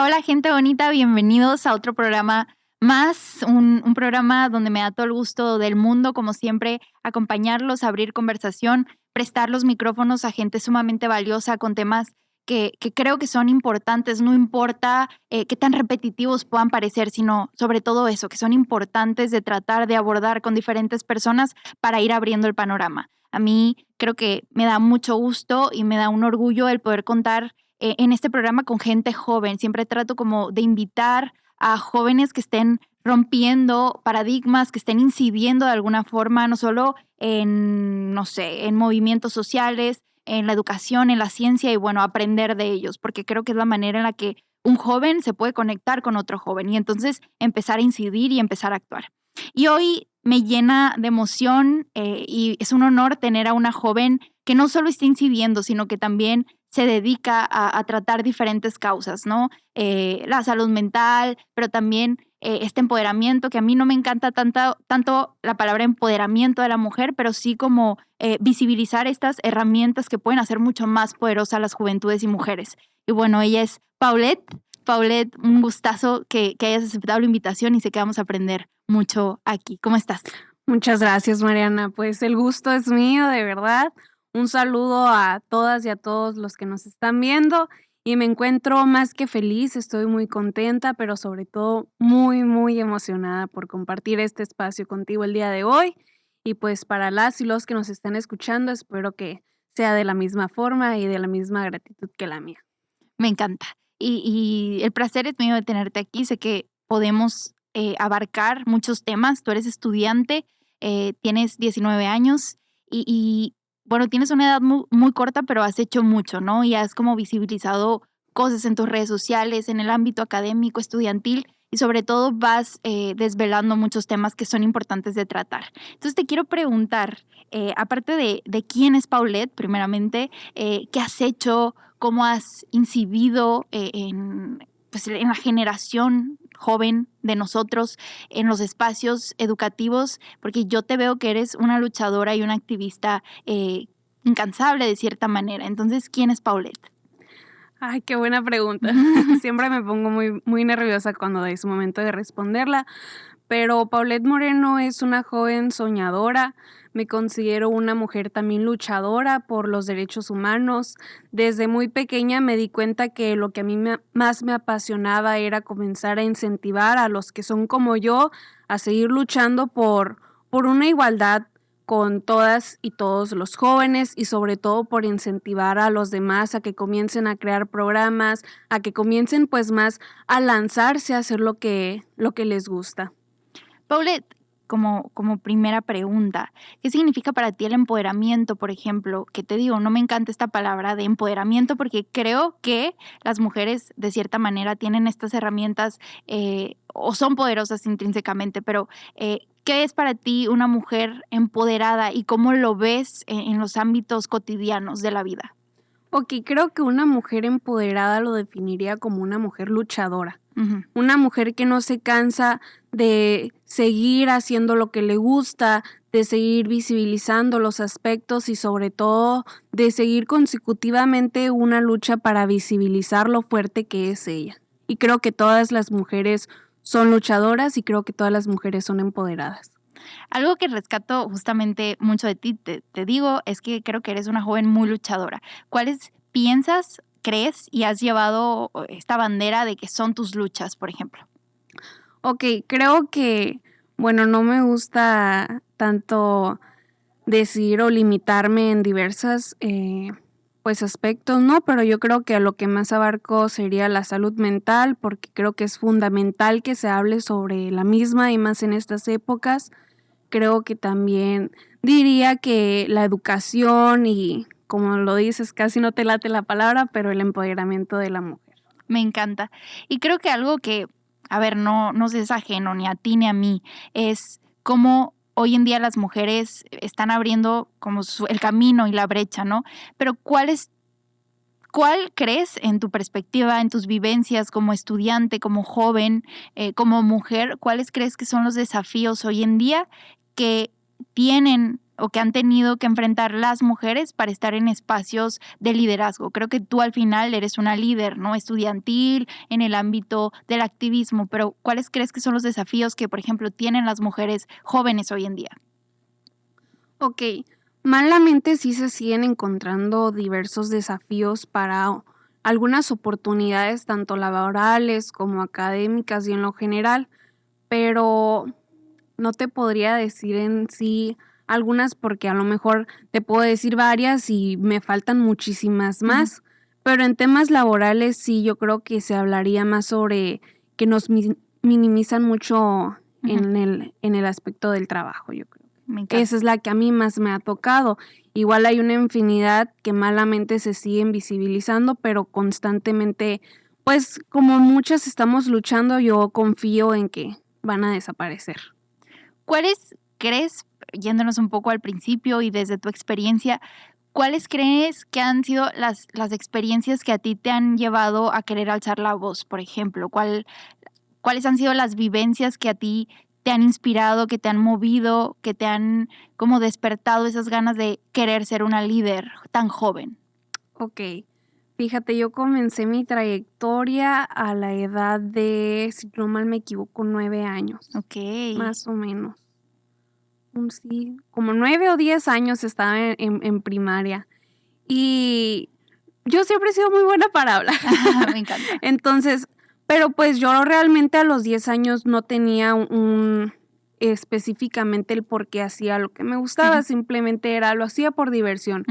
Hola, gente bonita, bienvenidos a otro programa más, un programa donde me da todo el gusto del mundo, como siempre, acompañarlos, abrir conversación, prestar los micrófonos a gente sumamente valiosa con temas que creo que son importantes, no importa qué tan repetitivos puedan parecer, sino sobre todo eso, que son importantes de tratar de abordar con diferentes personas para ir abriendo el panorama. A mí creo que me da mucho gusto y me da un orgullo el poder contar en este programa con gente joven. Siempre trato como de invitar a jóvenes que estén rompiendo paradigmas, que estén incidiendo de alguna forma, no solo en, no sé, en movimientos sociales, en la educación, en la ciencia y bueno, aprender de ellos, porque creo que es la manera en la que un joven se puede conectar con otro joven y entonces empezar a incidir y empezar a actuar. Y hoy me llena de emoción y es un honor tener a una joven que no solo está incidiendo, sino que también se dedica a tratar diferentes causas, ¿no? La salud mental, pero también este empoderamiento, que a mí no me encanta tanto la palabra empoderamiento de la mujer, pero sí como visibilizar estas herramientas que pueden hacer mucho más poderosas a las juventudes y mujeres. Y bueno, ella es Paulette. Paulette, un gustazo que hayas aceptado la invitación y sé que vamos a aprender mucho aquí. ¿Cómo estás? Muchas gracias, Mariana. Pues el gusto es mío, de verdad. Un saludo a todas y a todos los que nos están viendo y me encuentro más que feliz, estoy muy contenta, pero sobre todo muy, muy emocionada por compartir este espacio contigo el día de hoy. Y pues para las y los que nos están escuchando, espero que sea de la misma forma y de la misma gratitud que la mía. Me encanta. Y el placer es mío de tenerte aquí. Sé que podemos abarcar muchos temas. Tú eres estudiante, tienes 19 años bueno, tienes una edad muy corta, pero has hecho mucho, ¿no? Y has como visibilizado cosas en tus redes sociales, en el ámbito académico, estudiantil, y sobre todo vas desvelando muchos temas que son importantes de tratar. Entonces te quiero preguntar, aparte de quién es Paulette, primeramente, ¿qué has hecho? ¿Cómo has incidido pues, en la generación joven de nosotros, en los espacios educativos? Porque yo te veo que eres una luchadora y una activista incansable de cierta manera. Entonces, ¿quién es Paulette? Ay, qué buena pregunta. Siempre me pongo muy, muy nerviosa cuando es momento de responderla. Pero Paulette Moreno es una joven soñadora, me considero una mujer también luchadora por los derechos humanos. Desde muy pequeña me di cuenta que lo que a mí más me apasionaba era comenzar a incentivar a los que son como yo a seguir luchando por una igualdad con todas y todos los jóvenes y sobre todo por incentivar a los demás a que comiencen a crear programas, a que comiencen pues más a lanzarse a hacer lo que les gusta. Paulette, como primera pregunta, ¿qué significa para ti el empoderamiento, por ejemplo? Que te digo, no me encanta esta palabra de empoderamiento porque creo que las mujeres de cierta manera tienen estas herramientas o son poderosas intrínsecamente, pero ¿qué es para ti una mujer empoderada y cómo lo ves en los ámbitos cotidianos de la vida? Ok, creo que una mujer empoderada lo definiría como una mujer luchadora. Ujú. Una mujer que no se cansa de seguir haciendo lo que le gusta, de seguir visibilizando los aspectos y sobre todo de seguir consecutivamente una lucha para visibilizar lo fuerte que es ella. Y creo que todas las mujeres son luchadoras y creo que todas las mujeres son empoderadas. Algo que rescato justamente mucho de ti, te digo, es que creo que eres una joven muy luchadora. ¿Cuáles piensas, crees y has llevado esta bandera de que son tus luchas, por ejemplo? Ok, creo que, bueno, no me gusta tanto decir o limitarme en diversas pues aspectos, ¿no? Pero yo creo que a lo que más abarco sería la salud mental, porque creo que es fundamental que se hable sobre la misma y más en estas épocas. Creo que también diría que la educación y, como lo dices, casi no te late la palabra, pero el empoderamiento de la mujer. Me encanta. Y creo que algo que, a ver, no se es ajeno ni a ti ni a mí, es cómo hoy en día las mujeres están abriendo como el camino y la brecha, ¿no? Pero ¿cuál crees en tu perspectiva, en tus vivencias como estudiante, como joven, como mujer, cuáles crees que son los desafíos hoy en día que tienen o que han tenido que enfrentar las mujeres para estar en espacios de liderazgo. Creo que tú al final eres una líder, ¿no? Estudiantil, en el ámbito del activismo, pero ¿cuáles crees que son los desafíos que, por ejemplo, tienen las mujeres jóvenes hoy en día? Ok, malamente sí se siguen encontrando diversos desafíos para algunas oportunidades, tanto laborales como académicas y en lo general, pero no te podría decir en sí algunas porque a lo mejor te puedo decir varias y me faltan muchísimas más, pero en temas laborales sí yo creo que se hablaría más sobre que nos minimizan mucho en el aspecto del trabajo, yo creo. Me encanta. Esa es la que a mí más me ha tocado. Igual hay una infinidad que malamente se siguen visibilizando, pero constantemente, pues como muchas estamos luchando, yo confío en que van a desaparecer. ¿Cuáles crees, yéndonos un poco al principio y desde tu experiencia, cuáles crees que han sido las experiencias que a ti te han llevado a querer alzar la voz, por ejemplo? ¿Cuáles han sido las vivencias que a ti te han inspirado, que te han movido, que te han como despertado esas ganas de querer ser una líder tan joven? Ok, fíjate, yo comencé mi trayectoria a la edad de, si no mal me equivoco, 9 años, Okey. más o menos. Sí, como 9 o 10 años estaba en primaria. Y yo siempre he sido muy buena para hablar. Me encanta. Entonces, pero pues yo realmente a los 10 años no tenía específicamente el por qué hacía lo que me gustaba, simplemente lo hacía por diversión.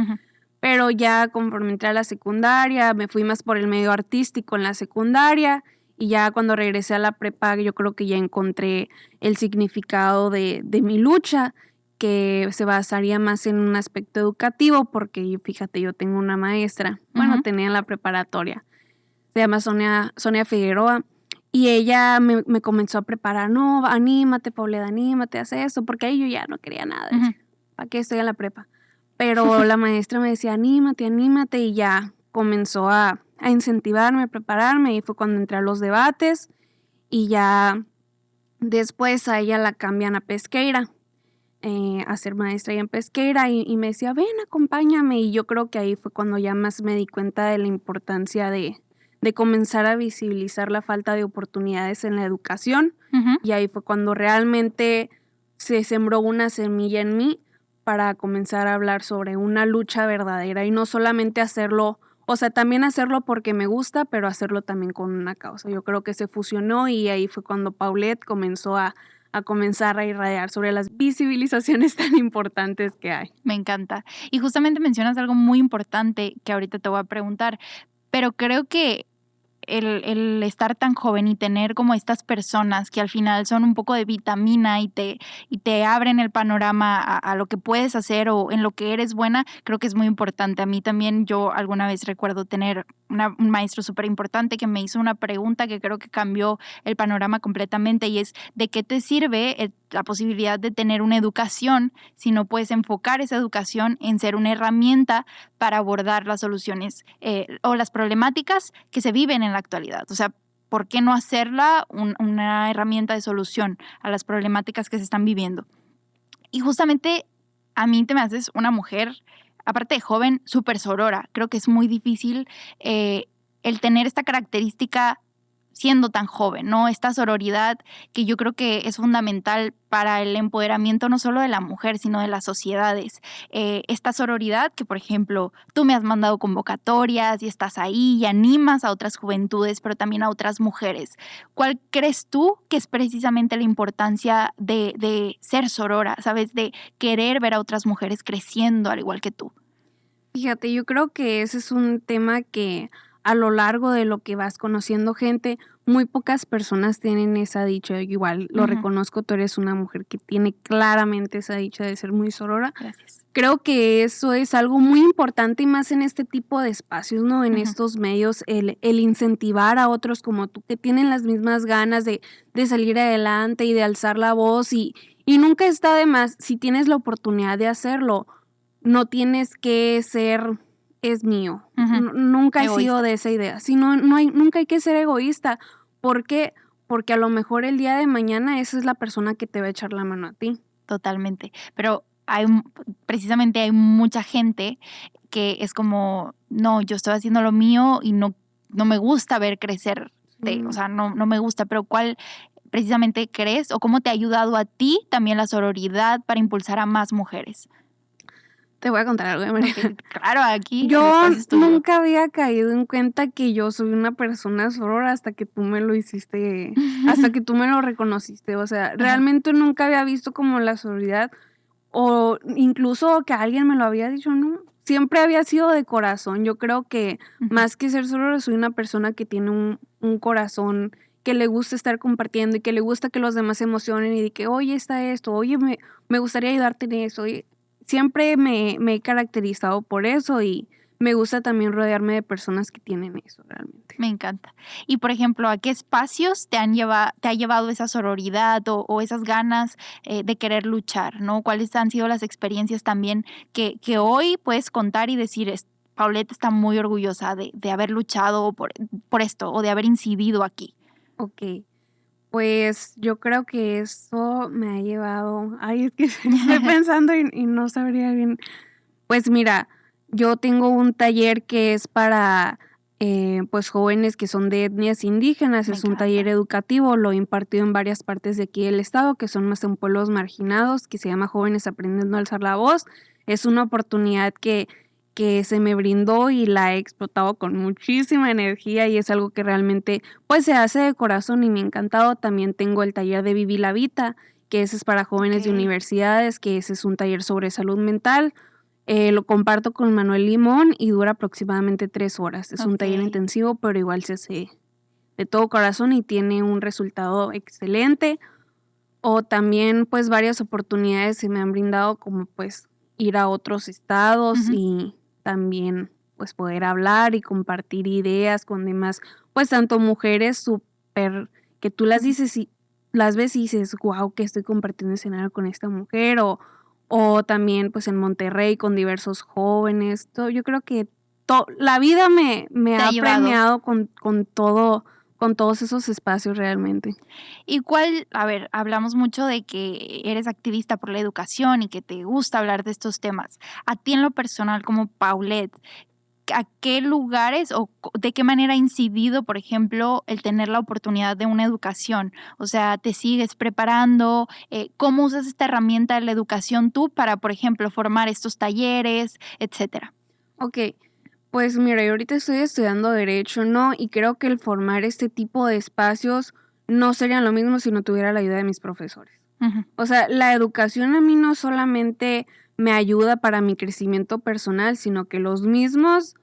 Pero ya conforme entré a la secundaria, me fui más por el medio artístico en la secundaria y ya cuando regresé a la prepa yo creo que ya encontré el significado de mi lucha, que se basaría más en un aspecto educativo, porque fíjate, yo tengo una maestra, bueno, tenía en la preparatoria, se llama Sonia Figueroa, y ella me comenzó a preparar, no, anímate, Paulette, anímate, haz eso, porque ahí yo ya no quería nada, ¿para qué estoy en la prepa? Pero la maestra me decía, anímate, anímate, y ya comenzó a incentivarme, a prepararme, y fue cuando entré a los debates, y ya después a ella la cambian a Pesqueira, a ser maestra ahí en Pesqueira, y me decía, ven, acompáñame, y yo creo que ahí fue cuando ya más me di cuenta de la importancia de comenzar a visibilizar la falta de oportunidades en la educación, y ahí fue cuando realmente se sembró una semilla en mí para comenzar a hablar sobre una lucha verdadera y no solamente hacerlo, o sea, también hacerlo porque me gusta, pero hacerlo también con una causa. Yo creo que se fusionó y ahí fue cuando Paulette comenzó a comenzar a irradiar sobre las visibilizaciones tan importantes que hay. Me encanta. Y justamente mencionas algo muy importante que ahorita te voy a preguntar, pero creo que el estar tan joven y tener como estas personas que al final son un poco de vitamina y te abren el panorama a lo que puedes hacer o en lo que eres buena, creo que es muy importante. A mí también, yo alguna vez recuerdo tener un maestro súper importante que me hizo una pregunta que creo que cambió el panorama completamente y es, ¿de qué te sirve la posibilidad de tener una educación si no puedes enfocar esa educación en ser una herramienta para abordar las soluciones o las problemáticas que se viven en la actualidad? O sea, ¿por qué no hacerla una herramienta de solución a las problemáticas que se están viviendo? Y justamente a mí te me haces una mujer, aparte de joven, súper sorora. Creo que es muy difícil el tener esta característica siendo tan joven, ¿no? Esta sororidad que yo creo que es fundamental para el empoderamiento no solo de la mujer, sino de las sociedades. Esta sororidad que, por ejemplo, tú me has mandado convocatorias y estás ahí y animas a otras juventudes, pero también a otras mujeres. ¿Cuál crees tú que es precisamente la importancia de ser sorora, sabes? De querer ver a otras mujeres creciendo al igual que tú. Fíjate, yo creo que ese es un tema que a lo largo de lo que vas conociendo gente, muy pocas personas tienen esa dicha. Igual lo reconozco, tú eres una mujer que tiene claramente esa dicha de ser muy sorora. Gracias. Creo que eso es algo muy importante y más en este tipo de espacios, ¿no? En estos medios, el incentivar a otros como tú que tienen las mismas ganas de salir adelante y de alzar la voz y nunca está de más, si tienes la oportunidad de hacerlo, no tienes que ser, es mío. Nunca he sido de esa idea. Si nunca hay que ser egoísta. ¿Por qué? Porque a lo mejor el día de mañana esa es la persona que te va a echar la mano a ti. Totalmente. Pero precisamente hay mucha gente que es como, no, yo estoy haciendo lo mío y no me gusta ver crecer, o sea, no me gusta, pero ¿cuál precisamente crees o cómo te ha ayudado a ti también la sororidad para impulsar a más mujeres? Te voy a contar algo, María. Okay, claro, aquí yo el espacio es tuyo. Nunca había caído en cuenta que yo soy una persona sorora hasta que tú me lo hiciste, hasta que tú me lo reconociste. O sea, realmente nunca había visto como la sororidad o incluso que alguien me lo había dicho, no. Siempre había sido de corazón. Yo creo que más que ser sorora, soy una persona que tiene un corazón que le gusta estar compartiendo y que le gusta que los demás se emocionen y de que, oye, está esto, oye, me gustaría ayudarte en eso. Oye, siempre me he caracterizado por eso y me gusta también rodearme de personas que tienen eso realmente. Me encanta. Y, por ejemplo, ¿a qué espacios te ha llevado esa sororidad o esas ganas de querer luchar, ¿no? ¿Cuáles han sido las experiencias también que hoy puedes contar y decir, Paulette está muy orgullosa de haber luchado por esto o de haber incidido aquí? Ok, pues yo creo que eso me ha llevado, es que estoy pensando y no sabría bien. Pues mira, yo tengo un taller que es para pues jóvenes que son de etnias indígenas. Es un taller educativo, lo he impartido en varias partes de aquí del estado, que son más en pueblos marginados, que se llama Jóvenes Aprendiendo a Alzar la Voz. Es una oportunidad que se me brindó y la he explotado con muchísima energía y es algo que realmente pues se hace de corazón y me ha encantado. También tengo el taller de Vivi la Vita, que ese es para jóvenes de universidades, que ese es un taller sobre salud mental. Lo comparto con Manuel Limón y dura aproximadamente 3 horas. Es un taller intensivo, pero igual se hace de todo corazón y tiene un resultado excelente. O también pues varias oportunidades se me han brindado como pues ir a otros estados y también pues poder hablar y compartir ideas con demás, pues tanto mujeres súper que tú las dices y las ves y dices, wow, que estoy compartiendo escenario con esta mujer o también pues en Monterrey con diversos jóvenes. Yo creo que la vida me ha premiado con todos esos espacios realmente. ¿Y a ver, hablamos mucho de que eres activista por la educación y que te gusta hablar de estos temas. A ti en lo personal como Paulette, ¿a qué lugares o de qué manera ha incidido, por ejemplo, el tener la oportunidad de una educación? O sea, ¿te sigues preparando? ¿Cómo usas esta herramienta de la educación tú para, por ejemplo, formar estos talleres, etcétera? Ok, pues mira, yo ahorita estoy estudiando Derecho, ¿no? Y creo que el formar este tipo de espacios no sería lo mismo si no tuviera la ayuda de mis profesores. O sea, la educación a mí no solamente me ayuda para mi crecimiento personal, sino que los mismos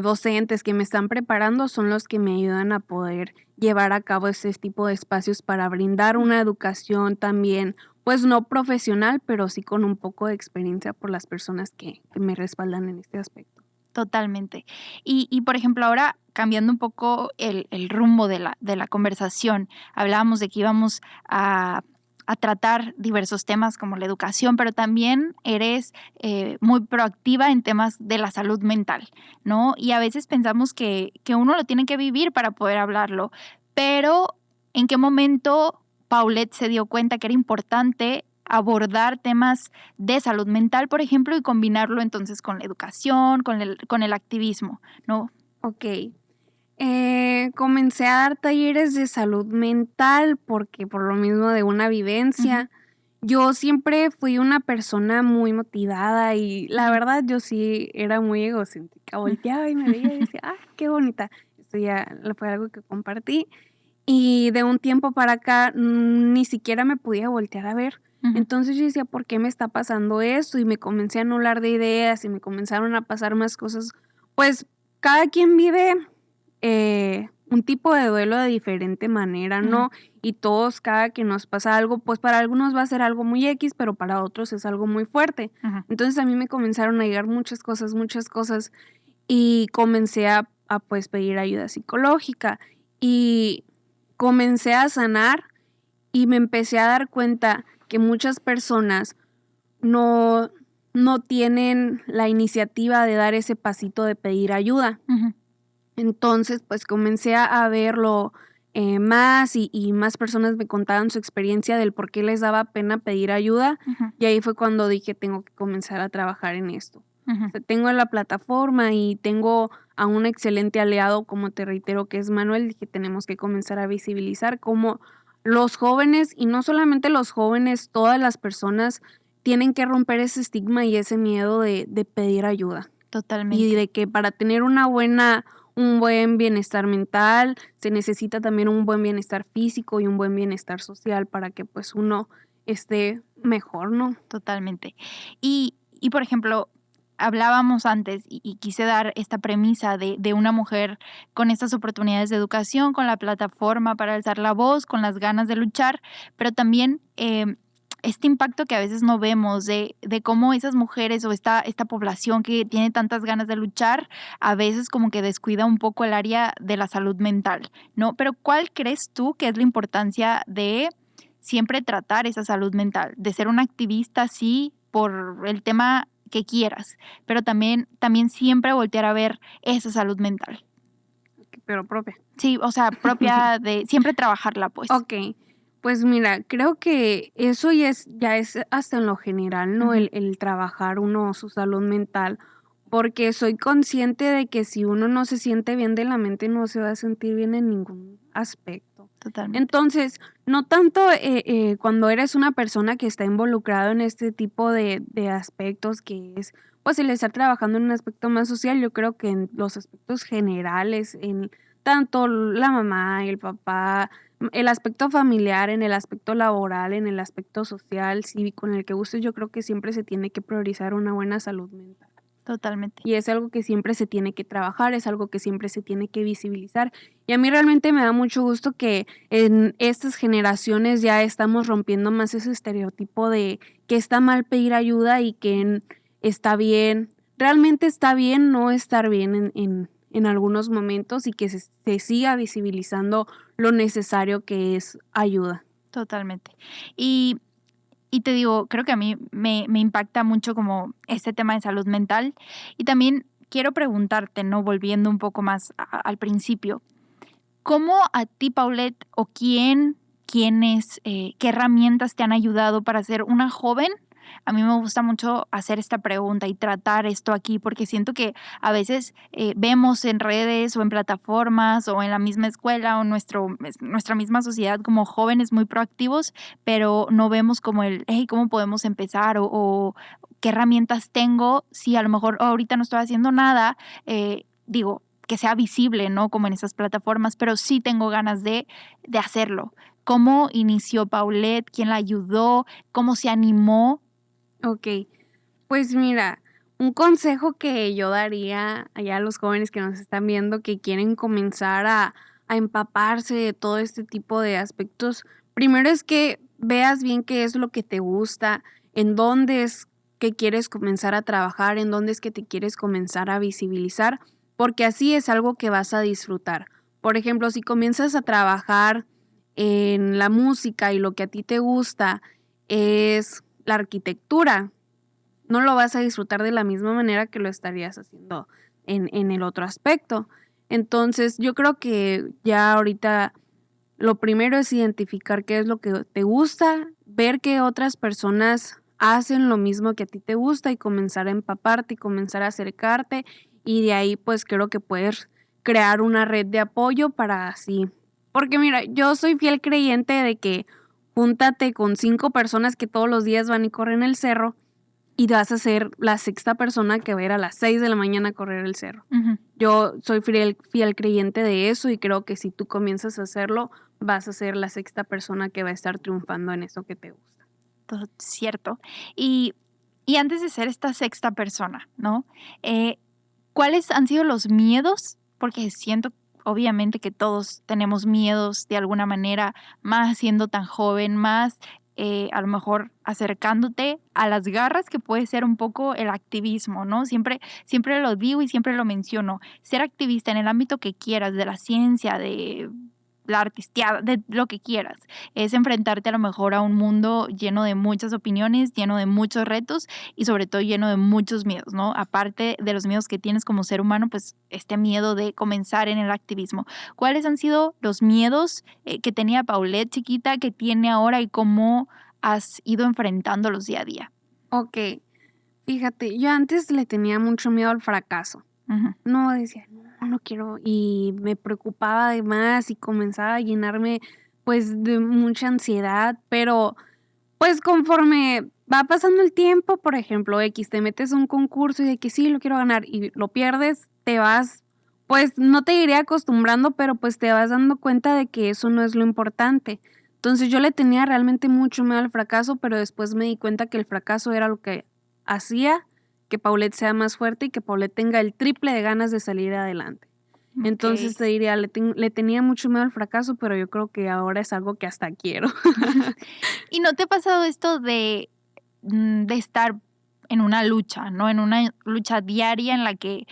docentes que me están preparando son los que me ayudan a poder llevar a cabo este tipo de espacios para brindar una educación también, pues no profesional, pero sí con un poco de experiencia por las personas que me respaldan en este aspecto. Totalmente. Y por ejemplo, ahora cambiando un poco el rumbo de la conversación, hablábamos de que íbamos a tratar diversos temas como la educación, pero también eres muy proactiva en temas de la salud mental, ¿no? Y a veces pensamos que uno lo tiene que vivir para poder hablarlo, pero ¿en qué momento Paulette se dio cuenta que era importante abordar temas de salud mental, por ejemplo, y combinarlo entonces con la educación, con el activismo, ¿no? Ok. Comencé a dar talleres de salud mental porque por lo mismo de una vivencia. Yo siempre fui una persona muy motivada y la verdad yo sí era muy egocéntrica. Volteaba y me veía y decía, qué bonita. Esto ya fue algo que compartí. Y de un tiempo para acá ni siquiera me podía voltear a ver. Entonces yo decía, ¿por qué me está pasando esto? Y me comencé a anular de ideas y me comenzaron a pasar más cosas. Pues cada quien vive un tipo de duelo de diferente manera, ¿no? Y todos, cada que nos pasa algo, pues para algunos va a ser algo muy X, pero para otros es algo muy fuerte. Entonces a mí me comenzaron a llegar muchas cosas y comencé a pues pedir ayuda psicológica y comencé a sanar y me empecé a dar cuenta que muchas personas no tienen la iniciativa de dar ese pasito de pedir ayuda. Entonces, pues comencé a verlo más y más personas me contaban su experiencia del por qué les daba pena pedir ayuda. Y ahí fue cuando dije, tengo que comenzar a trabajar en esto. O sea, tengo la plataforma y tengo a un excelente aliado, como te reitero, que es Manuel. Dije, tenemos que comenzar a visibilizar cómo los jóvenes, y no solamente los jóvenes, todas las personas tienen que romper ese estigma y ese miedo de pedir ayuda. Totalmente. Y de que para tener un buen bienestar mental, se necesita también un buen bienestar físico y un buen bienestar social para que pues uno esté mejor, ¿no? Totalmente. Y por ejemplo, hablábamos antes y quise dar esta premisa de una mujer con estas oportunidades de educación, con la plataforma para alzar la voz, con las ganas de luchar, pero también este impacto que a veces no vemos de cómo esas mujeres o esta población que tiene tantas ganas de luchar, a veces como que descuida un poco el área de la salud mental, ¿no? Pero ¿cuál crees tú que es la importancia de siempre tratar esa salud mental, de ser un activista, sí, por el tema que quieras, pero también siempre voltear a ver esa salud mental? Pero propia. Sí, o sea, propia de siempre trabajarla, pues. Ok, pues mira, creo que eso ya es hasta en lo general, ¿no? El trabajar uno su salud mental, porque soy consciente de que si uno no se siente bien de la mente, no se va a sentir bien en ningún aspecto. Totalmente. Entonces, no tanto cuando eres una persona que está involucrada en este tipo de aspectos, que es pues el estar trabajando en un aspecto más social. Yo creo que en los aspectos generales, en tanto la mamá, el papá, el aspecto familiar, en el aspecto laboral, en el aspecto social, cívico, en el que gustes, yo creo que siempre se tiene que priorizar una buena salud mental. Totalmente. Y es algo que siempre se tiene que trabajar, es algo que siempre se tiene que visibilizar. Y a mí realmente me da mucho gusto que en estas generaciones ya estamos rompiendo más ese estereotipo de que está mal pedir ayuda y que está bien, realmente está bien no estar bien en algunos momentos, y que se siga visibilizando lo necesario que es ayuda. Totalmente. Y te digo, creo que a mí me impacta mucho como este tema de salud mental. Y también quiero preguntarte, ¿no? Volviendo un poco más al principio, ¿cómo a ti, Paulette, o quiénes, qué herramientas te han ayudado para ser una joven? A mí me gusta mucho hacer esta pregunta y tratar esto aquí porque siento que a veces vemos en redes o en plataformas o en la misma escuela o nuestra misma sociedad como jóvenes muy proactivos, pero no vemos como hey, ¿cómo podemos empezar? O qué herramientas tengo si a lo mejor ahorita no estoy haciendo nada. Digo, que sea visible, ¿no? Como en esas plataformas, pero sí tengo ganas de hacerlo. ¿Cómo inició Paulette? ¿Quién la ayudó? ¿Cómo se animó? Ok, pues mira, un consejo que yo daría allá a los jóvenes que nos están viendo, que quieren comenzar a empaparse de todo este tipo de aspectos, primero es que veas bien qué es lo que te gusta, en dónde es que quieres comenzar a trabajar, en dónde es que te quieres comenzar a visibilizar, porque así es algo que vas a disfrutar. Por ejemplo, si comienzas a trabajar en la música y lo que a ti te gusta es la arquitectura, no lo vas a disfrutar de la misma manera que lo estarías haciendo en el otro aspecto. Entonces, yo creo que ya ahorita lo primero es identificar qué es lo que te gusta, ver que otras personas hacen lo mismo que a ti te gusta y comenzar a empaparte y comenzar a acercarte, y de ahí pues creo que puedes crear una red de apoyo para así. Porque mira, yo soy fiel creyente de que júntate con 5 personas que todos los días van y corren el cerro, y vas a ser la sexta persona que va a ir a las 6 de la mañana a correr el cerro. Yo soy fiel creyente de eso, y creo que si tú comienzas a hacerlo, vas a ser la sexta persona que va a estar triunfando en eso que te gusta. Todo cierto. Y antes de ser esta sexta persona, ¿no? ¿Cuáles han sido los miedos? Porque siento, obviamente, que todos tenemos miedos de alguna manera, más siendo tan joven, más a lo mejor acercándote a las garras que puede ser un poco el activismo, ¿no? Siempre lo digo y siempre lo menciono. Ser activista en el ámbito que quieras, de la ciencia, de la artisteada, de lo que quieras. Es enfrentarte a lo mejor a un mundo lleno de muchas opiniones, lleno de muchos retos y sobre todo lleno de muchos miedos, ¿no? Aparte de los miedos que tienes como ser humano, pues este miedo de comenzar en el activismo. ¿Cuáles han sido los miedos que tenía Paulette chiquita, que tiene ahora y cómo has ido enfrentándolos día a día? Ok, fíjate, yo antes le tenía mucho miedo al fracaso. Ujú. No, decía, no quiero, y me preocupaba de más y comenzaba a llenarme pues de mucha ansiedad, pero pues conforme va pasando el tiempo, por ejemplo, te metes a un concurso y de que sí, lo quiero ganar y lo pierdes, te vas, pues no te iré acostumbrando, pero pues te vas dando cuenta de que eso no es lo importante. Entonces yo le tenía realmente mucho miedo al fracaso, pero después me di cuenta que el fracaso era lo que hacía que Paulette sea más fuerte y que Paulette tenga el triple de ganas de salir adelante. Entonces Ok. te diría, le tenía mucho miedo al fracaso, pero yo creo que ahora es algo que hasta quiero. ¿Y no te ha pasado esto de estar en una lucha, ¿no? En una lucha diaria en la que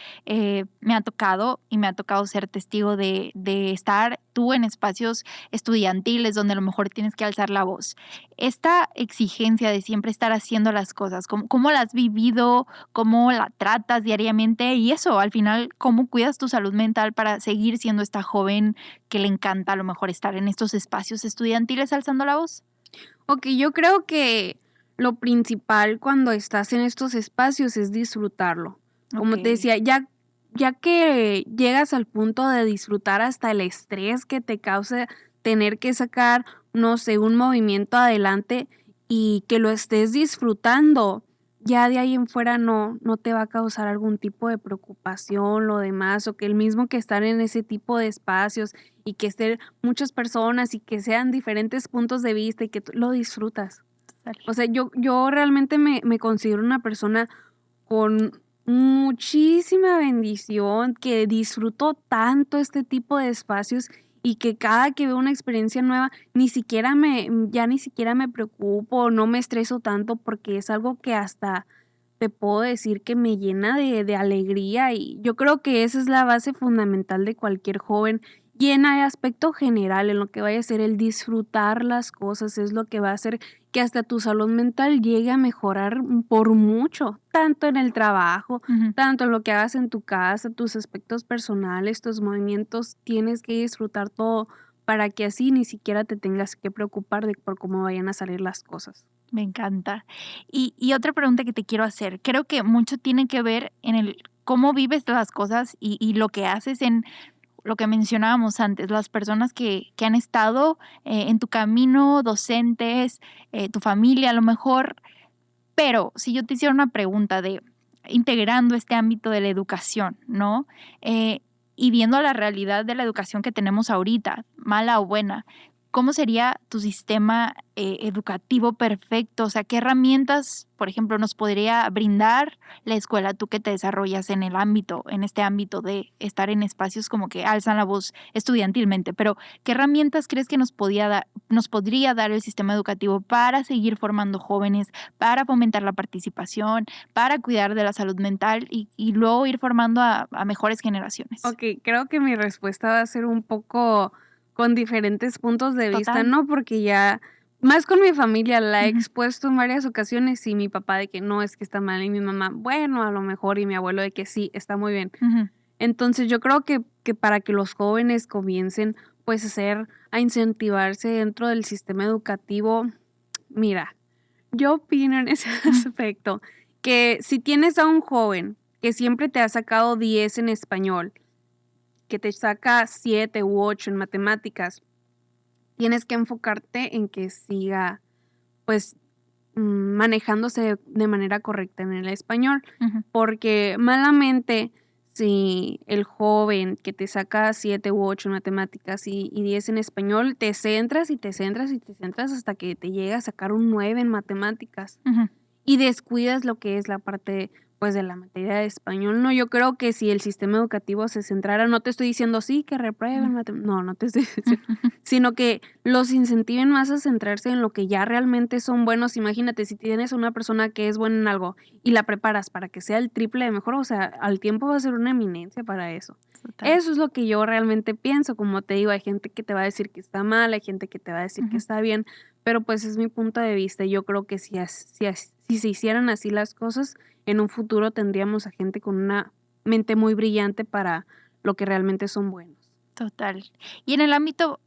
me ha tocado y me ha tocado ser testigo de estar tú en espacios estudiantiles donde a lo mejor tienes que alzar la voz. Esta exigencia de siempre estar haciendo las cosas, ¿cómo la has vivido? ¿Cómo la tratas diariamente? Y eso, al final, ¿cómo cuidas tu salud mental para seguir siendo esta joven que le encanta a lo mejor estar en estos espacios estudiantiles alzando la voz? Ok, yo creo que lo principal cuando estás en estos espacios es disfrutarlo. Como te Okey. decía, ya que llegas al punto de disfrutar hasta el estrés que te causa tener que sacar, no sé, un movimiento adelante y que lo estés disfrutando, ya de ahí en fuera no te va a causar algún tipo de preocupación, lo demás, o que el mismo que estar en ese tipo de espacios y que estén muchas personas y que sean diferentes puntos de vista y que tú lo disfrutas. Sale. O sea, yo realmente me considero una persona con muchísima bendición, que disfruto tanto este tipo de espacios y que cada que veo una experiencia nueva, ya ni siquiera me preocupo, no me estreso tanto porque es algo que hasta te puedo decir que me llena de alegría y yo creo que esa es la base fundamental de cualquier joven y en el aspecto general, en lo que vaya a ser el disfrutar las cosas, es lo que va a hacer que hasta tu salud mental llegue a mejorar por mucho, tanto en el trabajo, Ujú. tanto en lo que hagas en tu casa, tus aspectos personales, tus movimientos, tienes que disfrutar todo para que así ni siquiera te tengas que preocupar de por cómo vayan a salir las cosas. Me encanta. Y otra pregunta que te quiero hacer, creo que mucho tiene que ver en el cómo vives las cosas y lo que haces en lo que mencionábamos antes, las personas que han estado, en tu camino, docentes, tu familia a lo mejor. Pero si yo te hiciera una pregunta de integrando este ámbito de la educación, ¿no? Y viendo la realidad de la educación que tenemos ahorita, mala o buena, ¿cómo sería tu sistema educativo perfecto? O sea, ¿qué herramientas, por ejemplo, nos podría brindar la escuela, tú que te desarrollas en el ámbito, en este ámbito de estar en espacios como que alzan la voz estudiantilmente? Pero, ¿qué herramientas crees que nos podría dar el sistema educativo para seguir formando jóvenes, para fomentar la participación, para cuidar de la salud mental y luego ir formando a mejores generaciones? Ok, creo que mi respuesta va a ser un poco con diferentes puntos de vista, Total. ¿no? Porque ya, más con mi familia, la he Ujú, expuesto en varias ocasiones y mi papá de que no, es que está mal y mi mamá, bueno, a lo mejor y mi abuelo de que sí, está muy bien. ujú. Entonces yo creo que para que los jóvenes comiencen pues a incentivarse dentro del sistema educativo, mira, yo opino en ese Mm, aspecto que si tienes a un joven que siempre te ha sacado 10 en español, que te saca 7 u 8 en matemáticas, tienes que enfocarte en que siga, pues, manejándose de manera correcta en el español, ujú. porque malamente, si el joven que te saca 7 u 8 en matemáticas y 10 en español, te centras y te centras y te centras hasta que te llega a sacar un 9 en matemáticas Ujú. y descuidas lo que es la parte, pues de la materia de español, ¿no? Yo creo que si el sistema educativo se centrara, no te estoy diciendo sí, que reprueben, no te estoy diciendo, sino que los incentiven más a centrarse en lo que ya realmente son buenos. Imagínate, si tienes una persona que es buena en algo y la preparas para que sea el triple de mejor, o sea, al tiempo va a ser una eminencia para eso. Total. Eso es lo que yo realmente pienso. Como te digo, hay gente que te va a decir que está mal, hay gente que te va a decir que está bien, pero pues es mi punto de vista. Yo creo que si se hicieran así las cosas, en un futuro tendríamos a gente con una mente muy brillante para lo que realmente son buenos. Total. Y en el ámbito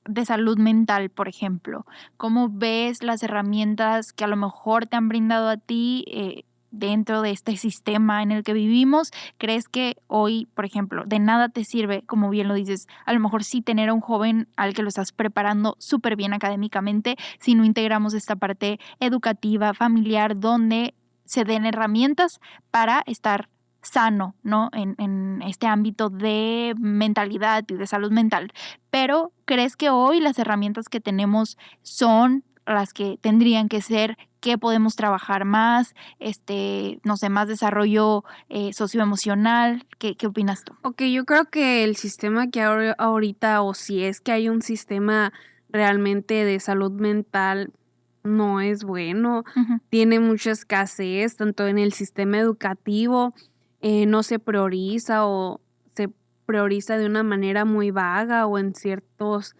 de salud mental, por ejemplo, ¿cómo ves las herramientas que a lo mejor te han brindado a ti dentro de este sistema en el que vivimos? ¿Crees que hoy, por ejemplo, de nada te sirve, como bien lo dices, a lo mejor sí tener a un joven al que lo estás preparando súper bien académicamente, si no integramos esta parte educativa, familiar, donde se den herramientas para estar sano, ¿no? En este ámbito de mentalidad y de salud mental. Pero, ¿crees que hoy las herramientas que tenemos son las que tendrían que ser? ¿Qué podemos trabajar más? No sé, más desarrollo socioemocional. ¿Qué opinas tú? Ok, yo creo que el sistema que ahorita, o si es que hay un sistema realmente de salud mental, no es bueno. Ujú. Tiene mucha escasez, tanto en el sistema educativo, no se prioriza o se prioriza de una manera muy vaga o en ciertos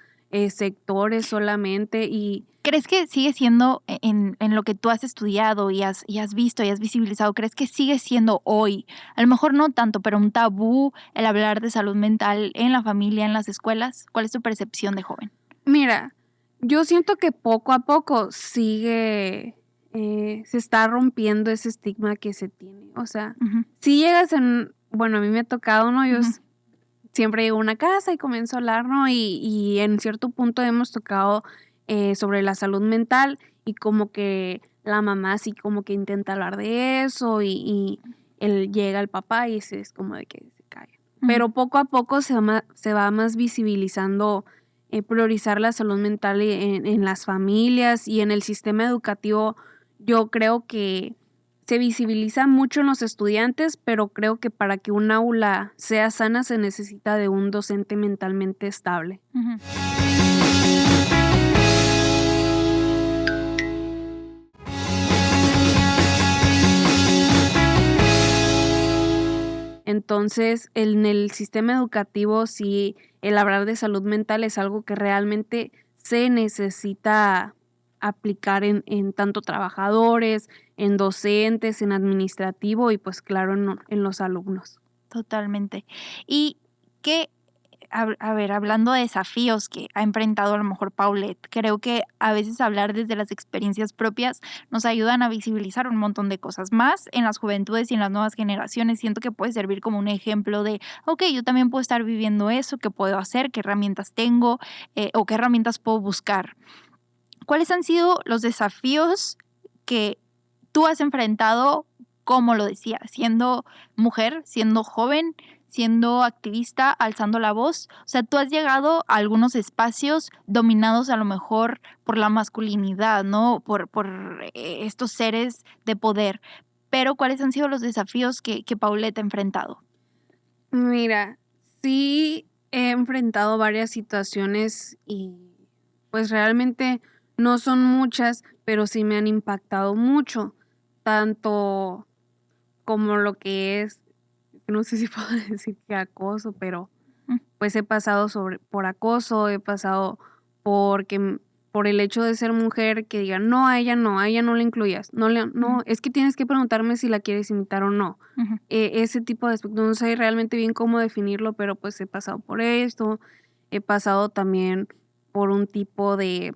sectores solamente. Y ¿Crees que sigue siendo en lo que tú has estudiado y has visto y has visibilizado, crees que sigue siendo hoy, a lo mejor no tanto, pero un tabú el hablar de salud mental en la familia, en las escuelas? ¿Cuál es tu percepción de joven? mira, yo siento que poco a poco sigue, se está rompiendo ese estigma que se tiene. O sea, Ujú, si llegas bueno, a mí me ha tocado, ¿no? Yo ujú, siempre llego a una casa y comienzo a hablar, ¿no? Y en cierto punto hemos tocado sobre la salud mental y como que la mamá sí como que intenta hablar de eso y él llega el papá y es como de que se calla. ujú. Pero poco a poco se va más visibilizando priorizar la salud mental en las familias y en el sistema educativo. Yo creo que se visibiliza mucho en los estudiantes, pero creo que para que un aula sea sana se necesita de un docente mentalmente estable. Ujú. Entonces, en el sistema educativo, sí, el hablar de salud mental es algo que realmente se necesita aplicar en tanto trabajadores, en docentes, en administrativo y pues claro, en los alumnos. Totalmente. Y qué, a ver, hablando de desafíos que ha enfrentado a lo mejor Paulette, creo que a veces hablar desde las experiencias propias nos ayudan a visibilizar un montón de cosas más en las juventudes y en las nuevas generaciones. Siento que puede servir como un ejemplo de, ok, yo también puedo estar viviendo eso, ¿qué puedo hacer? ¿Qué herramientas tengo? ¿O qué herramientas puedo buscar? ¿Cuáles han sido los desafíos que tú has enfrentado, como lo decía, siendo mujer, siendo joven, siendo activista, alzando la voz? O sea, tú has llegado a algunos espacios dominados a lo mejor por la masculinidad, ¿no? Por estos seres de poder. Pero, ¿cuáles han sido los desafíos que Paulette ha enfrentado? Mira, sí he enfrentado varias situaciones y pues realmente no son muchas, pero sí me han impactado mucho, tanto como lo que es, no sé si puedo decir que acoso, pero Mm, pues he pasado por acoso, he pasado porque por el hecho de ser mujer que digan, no, a ella no la incluyas, ujú, no, es que tienes que preguntarme si la quieres imitar o no. ujú. Ese tipo de aspectos, no sé realmente bien cómo definirlo, pero pues he pasado por esto, he pasado también por un tipo de,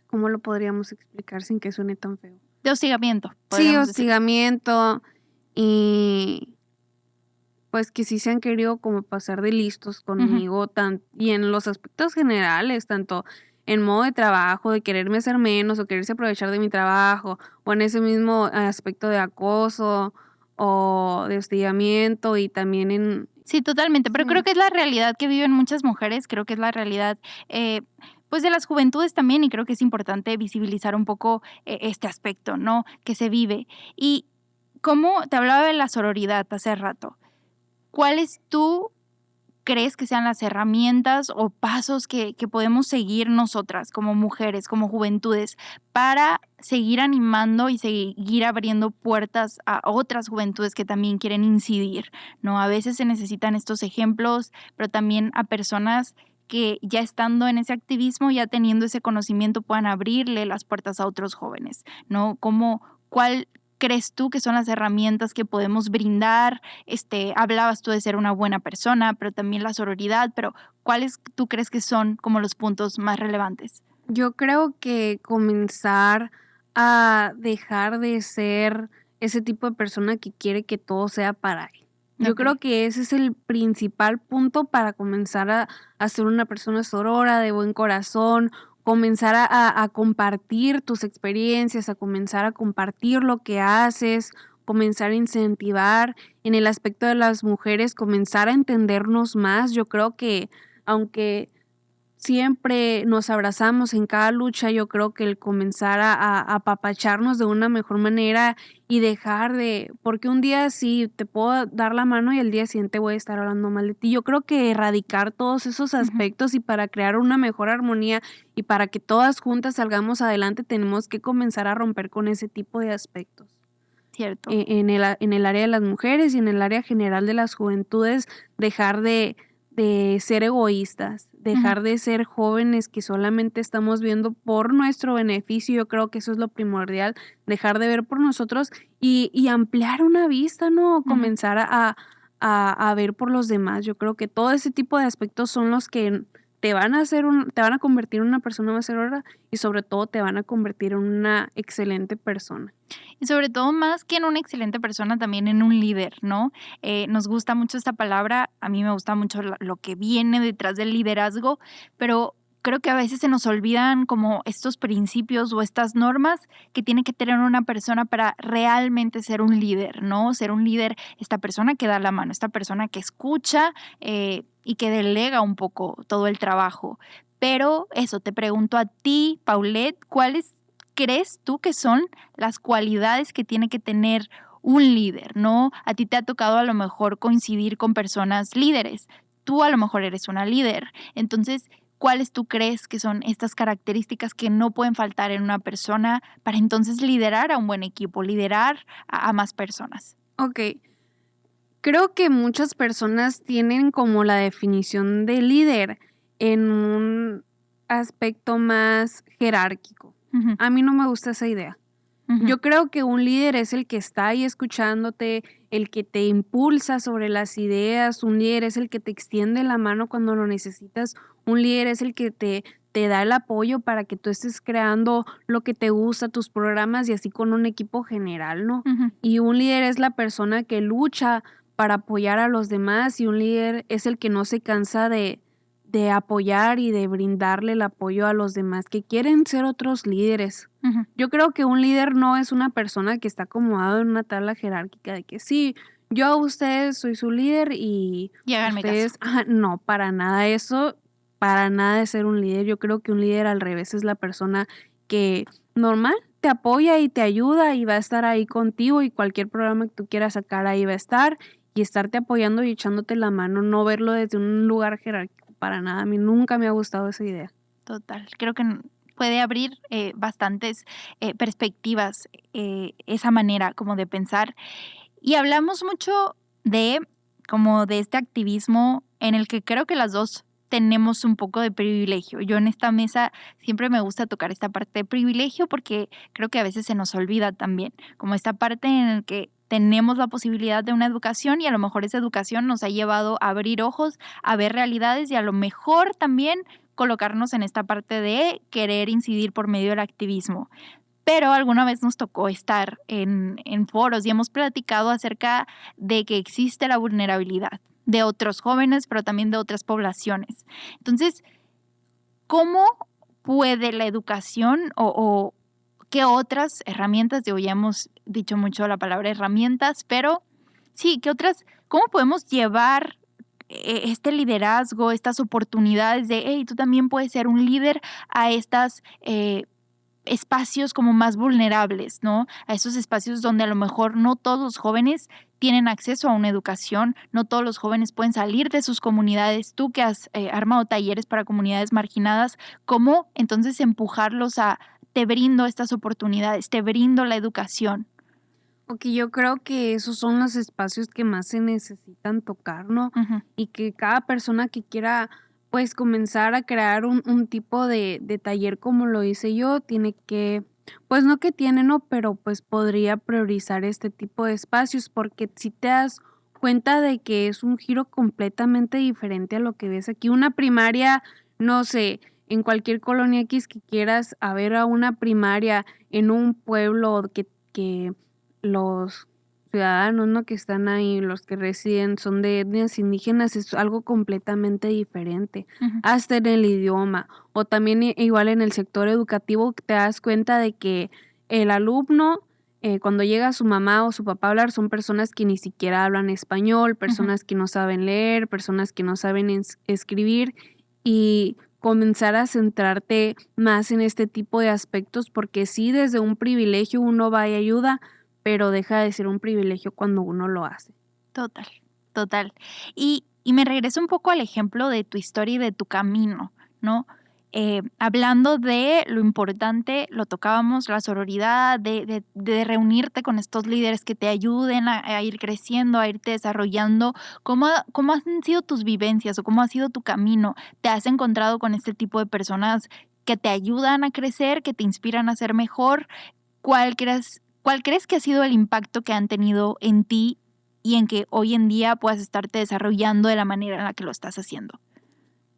¿cómo lo podríamos explicar sin que suene tan feo? De hostigamiento, Sí, podríamos decirlo. hostigamiento y pues que sí se han querido como pasar de listos Ujú, conmigo y en los aspectos generales, tanto en modo de trabajo, de quererme hacer menos o quererse aprovechar de mi trabajo, o en ese mismo aspecto de acoso o de hostigamiento y también en... sí, totalmente, pero creo Sí. que es la realidad que viven muchas mujeres, creo que es la realidad, pues, de las juventudes también, y creo que es importante visibilizar un poco este aspecto, ¿no?, que se vive. Y ¿Cómo te hablaba de la sororidad hace rato? ¿Cuáles tú crees que sean las herramientas o pasos que podemos seguir nosotras como mujeres, como juventudes, para seguir animando y seguir abriendo puertas a otras juventudes que también quieren incidir, ¿no? A veces se necesitan estos ejemplos, pero también a personas que ya estando en ese activismo, ya teniendo ese conocimiento, puedan abrirle las puertas a otros jóvenes, ¿no? ¿Cuál crees tú que son las herramientas que podemos brindar? Hablabas tú de ser una buena persona, pero también la sororidad, pero ¿cuáles tú crees que son como los puntos más relevantes? Yo creo que comenzar a dejar de ser ese tipo de persona que quiere que todo sea para él. Yo creo Okey. que ese es el principal punto para comenzar a ser una persona sorora, de buen corazón, comenzar a compartir tus experiencias, a comenzar a compartir lo que haces, comenzar a incentivar en el aspecto de las mujeres, comenzar a entendernos más. Yo creo que aunque siempre nos abrazamos en cada lucha, yo creo que el comenzar a apapacharnos de una mejor manera y dejar de porque un día sí te puedo dar la mano y el día siguiente voy a estar hablando mal de ti. Yo creo que erradicar todos esos Ujú. aspectos y para crear una mejor armonía y para que todas juntas salgamos adelante, tenemos que comenzar a romper con ese tipo de aspectos. Cierto. En el área de las mujeres y en el área general de las juventudes, dejar de ser egoístas, Ujú. dejar de ser jóvenes que solamente estamos viendo por nuestro beneficio. Yo creo que eso es lo primordial, dejar de ver por nosotros y ampliar una vista, ¿no? Ujú. Comenzar a ver por los demás. Yo creo que todo ese tipo de aspectos son los que te van a convertir en una persona más segura y sobre todo te van a convertir en una excelente persona. Y sobre todo, más que en una excelente persona, también en un líder, ¿no? Nos gusta mucho esta palabra, a mí me gusta mucho lo que viene detrás del liderazgo, pero creo que a veces se nos olvidan como estos principios o estas normas que tiene que tener una persona para realmente ser un líder, ¿no? Ser un líder, esta persona que da la mano, esta persona que escucha y que delega un poco todo el trabajo. Pero eso, te pregunto a ti, Paulette, ¿cuáles crees tú que son las cualidades que tiene que tener un líder, ¿no? A ti te ha tocado a lo mejor coincidir con personas líderes. Tú a lo mejor eres una líder. Entonces, ¿cuáles tú crees que son estas características que no pueden faltar en una persona para entonces liderar a un buen equipo, liderar a más personas? Okey. Creo que muchas personas tienen como la definición de líder en un aspecto más jerárquico. Ujú. A mí no me gusta esa idea. Ujú. Yo creo que un líder es el que está ahí escuchándote, el que te impulsa sobre las ideas, un líder es el que te extiende la mano cuando lo necesitas, un líder es el que te da el apoyo para que tú estés creando lo que te gusta, tus programas y así con un equipo general, ¿no? Ujú. Y un líder es la persona que lucha para apoyar a los demás y un líder es el que no se cansa de apoyar y de brindarle el apoyo a los demás que quieren ser otros líderes. Ujú. Yo creo que un líder no es una persona que está acomodado en una tabla jerárquica de que sí, yo a ustedes soy su líder y Y háganme caso. ustedes, ajá, no, para nada eso, para nada de ser un líder. Yo creo que un líder al revés es la persona que normal te apoya y te ayuda y va a estar ahí contigo y cualquier programa que tú quieras sacar ahí va a estar y estarte apoyando y echándote la mano, no verlo desde un lugar jerárquico para nada. A mí nunca me ha gustado esa idea. Total, creo que puede abrir bastantes perspectivas, esa manera como de pensar. Y hablamos mucho de como de este activismo en el que creo que las 2 tenemos un poco de privilegio. Yo en esta mesa siempre me gusta tocar esta parte de privilegio porque creo que a veces se nos olvida también, como esta parte en el que tenemos la posibilidad de una educación y a lo mejor esa educación nos ha llevado a abrir ojos, a ver realidades y a lo mejor también colocarnos en esta parte de querer incidir por medio del activismo. Pero alguna vez nos tocó estar en foros y hemos platicado acerca de que existe la vulnerabilidad de otros jóvenes, pero también de otras poblaciones. Entonces, ¿cómo puede la educación o qué otras herramientas? Digo, ya hemos dicho mucho la palabra herramientas, pero sí, ¿qué otras? ¿Cómo podemos llevar este liderazgo, estas oportunidades de, hey, tú también puedes ser un líder a estas espacios como más vulnerables, ¿no? A esos espacios donde a lo mejor no todos los jóvenes tienen acceso a una educación, no todos los jóvenes pueden salir de sus comunidades. Tú que has armado talleres para comunidades marginadas, ¿cómo entonces empujarlos a te brindo estas oportunidades, te brindo la educación? Porque yo creo que esos son los espacios que más se necesitan tocar, ¿no? Ujú, Y que cada persona que quiera, pues, comenzar a crear un tipo de taller como lo hice yo, tiene que, pues, no que tiene, ¿no? Pero, pues, podría priorizar este tipo de espacios, porque si te das cuenta de que es un giro completamente diferente a lo que ves aquí. Una primaria, no sé, en cualquier colonia X que quieras, a ver a una primaria en un pueblo que los ciudadanos, ¿no?, que están ahí, los que residen, son de etnias indígenas, es algo completamente diferente, ujú. hasta en el idioma, o también igual en el sector educativo te das cuenta de que el alumno, cuando llega su mamá o su papá a hablar, son personas que ni siquiera hablan español, Ujú. personas que no saben leer, personas que no saben escribir, y comenzar a centrarte más en este tipo de aspectos, porque sí, desde un privilegio uno va y ayuda, pero deja de ser un privilegio cuando uno lo hace. Total, total. Y me regreso un poco al ejemplo de tu historia y de tu camino, ¿no? Hablando de lo importante, lo tocábamos, la sororidad, de reunirte con estos líderes que te ayuden a ir creciendo, a irte desarrollando. ¿Cómo han sido tus vivencias o cómo ha sido tu camino? ¿Te has encontrado con este tipo de personas que te ayudan a crecer, que te inspiran a ser mejor? ¿Cuál crees que ha sido el impacto que han tenido en ti y en que hoy en día puedas estarte desarrollando de la manera en la que lo estás haciendo?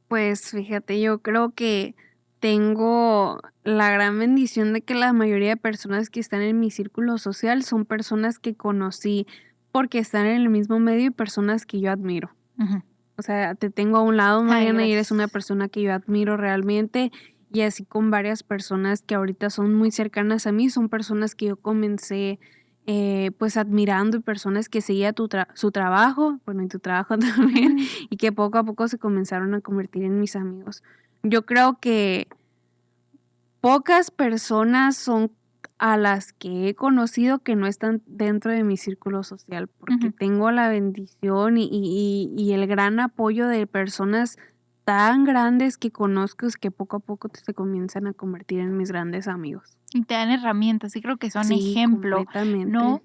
Pues fíjate, yo creo que tengo la gran bendición de que la mayoría de personas que están en mi círculo social son personas que conocí porque están en el mismo medio y personas que yo admiro. Ujú. O sea, te tengo a un lado, Ay, Mariana, y eres una gracias. persona que yo admiro realmente, y así con varias personas que ahorita son muy cercanas a mí, son personas que yo comencé, pues, admirando, y personas que seguía su trabajo, bueno, y tu trabajo también, Ujú. y que poco a poco se comenzaron a convertir en mis amigos. Yo creo que pocas personas son a las que he conocido que no están dentro de mi círculo social, porque Ujú. tengo la bendición y el gran apoyo de personas tan grandes que conozco, es que poco a poco se comienzan a convertir en mis grandes amigos. Y te dan herramientas, y creo que son Sí, ejemplo, completamente. ¿no?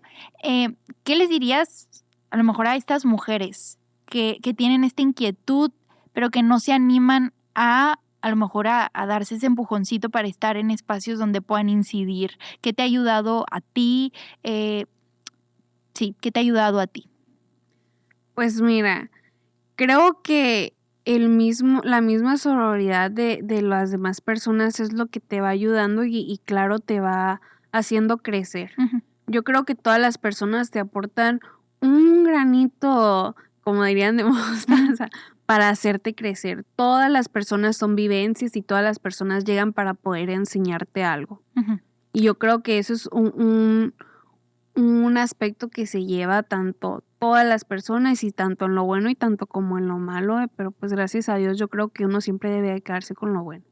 ¿Qué les dirías a lo mejor a estas mujeres que tienen esta inquietud, pero que no se animan a lo mejor a darse ese empujoncito para estar en espacios donde puedan incidir? ¿Qué te ha ayudado a ti? Eh, sí, ¿qué te ha ayudado a ti? Pues mira, creo que la misma sororidad de las demás personas es lo que te va ayudando y claro, te va haciendo crecer. Ujú, Yo creo que todas las personas te aportan un granito, como dirían, de ujú, mostaza para hacerte crecer. Todas las personas son vivencias y todas las personas llegan para poder enseñarte algo. ujú. Y yo creo que eso es un aspecto que se lleva tanto todas las personas y tanto en lo bueno y tanto como en lo malo, pero pues gracias a Dios yo creo que uno siempre debe de quedarse con lo bueno.